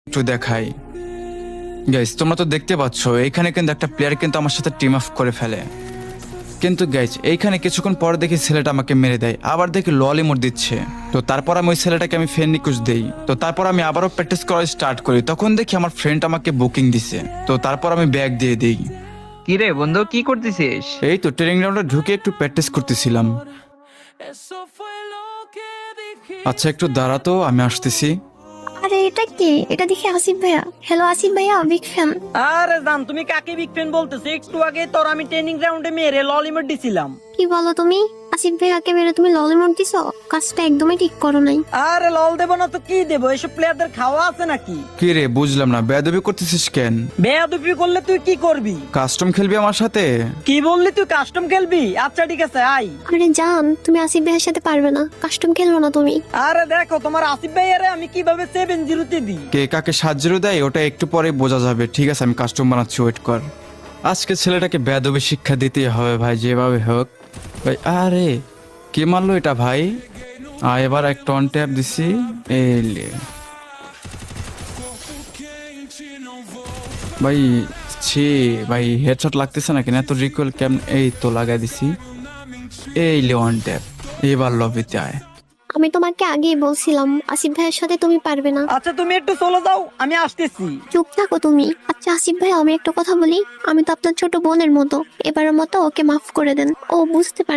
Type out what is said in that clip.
একটু দেখাই গাইস, তোমরা তো দেখতে পাচ্ছ এইখানে কিন্তু একটা প্লেয়ার কিন্তু আমার সাথে টিম আপ করে ফেলে। কিন্তু গাইস এইখানে কিছুক্ষণ পরে দেখি ছেলেটা আমাকে মেরে দেয়, আবার দেখি লল ইমোট দিচ্ছে। তো তারপর আমি ওই ছেলেটাকে আমি ফ্রেন্ড রিকোয়েস্ট দেই। তো তারপর আমি আবারও প্র্যাকটিস করা স্টার্ট করি, তখন দেখি আমার ফ্রেন্ড আমাকে বুকিং দিছে। তো তারপর আমি ব্যাগ দিয়ে দিই। কিরে বন্ধু, কি করতেছিস? এই তো ট্রেনিং গ্রাউন্ডে ঢুকে একটু প্র্যাকটিস করতেছিলাম। আচ্ছা একটু দাঁড়া, তো আমি আসতেছি। আরে এটা কি? এটা দেখি আসিফ ভাইয়া। হ্যালো আসিফ ভাইয়া, বিগ ফ্যান। আরে জান, তুমি কাকে বিগ ফ্যান বলতেছো? একটু আগে তোর আমি ট্রেনিং গ্রাউন্ডে মেরে ললিমট দিছিলাম। কি বলো তুমি? আসিফ ভাইয়াকে মেরে তুমি ললিমট দিছো? কাজটা একদমই ঠিক করো নাই। আরে লল দেবো না তো কি দেবো? এসব প্লেয়ারদের খাওয়া আছে নাকি? কি রে বুঝলাম না, বেয়াদবি করতেছিস কেন? বেয়াদবি করলে তুই কি করবি? কাস্টম খেলবি আমার সাথে? কি বললি, তুই কাস্টম খেলবি? আচ্ছা ঠিক আছে, আই। আরে জান, তুমি আসিফ ভাইয়ের সাথে পারবে না, কাস্টম খেলবো না তুমি। আরে দেখো তোমার আসিফ ভাইয়ারে আমি কিভাবে 7-0 তে দিই। কে কাকে সাহায্য দেয় ওটা একটু পরে বোঝা যাবে। ঠিক আছে আমি কাস্টম বানাচ্ছি, ওয়েট কর। আজকে ছেলেটাকে বেয়াদবি শিক্ষা দিতেই হবে ভাই, যেভাবে হোক। ভাই আরে কে মারলো এটা ভাই? এবার একটা অন ট্যাপ দিছি। এই লে। ভাই ছি ভাই, হেডশট লাগতেছে না কেন? এত রিকোয়েল কেমন? এই তো লাগাই দিছি। এই লে অন ট্যাপ। এবার লবিতে আয়। আমি তোমাকে আগেই বলছিলাম আসিফ ভাইয়ের সাথে তুমি পারবে না। আচ্ছা তুমি একটু চলে যাও, আমি আসতেছি। চুপ থাকো তুমি। আচ্ছা আসিফ ভাই, আমি একটা কথা বলি, আমি তো আপনার ছোট বোনের মতো, এবারের মতো ওকে মাফ করে দেন, ও বুঝতে পারে।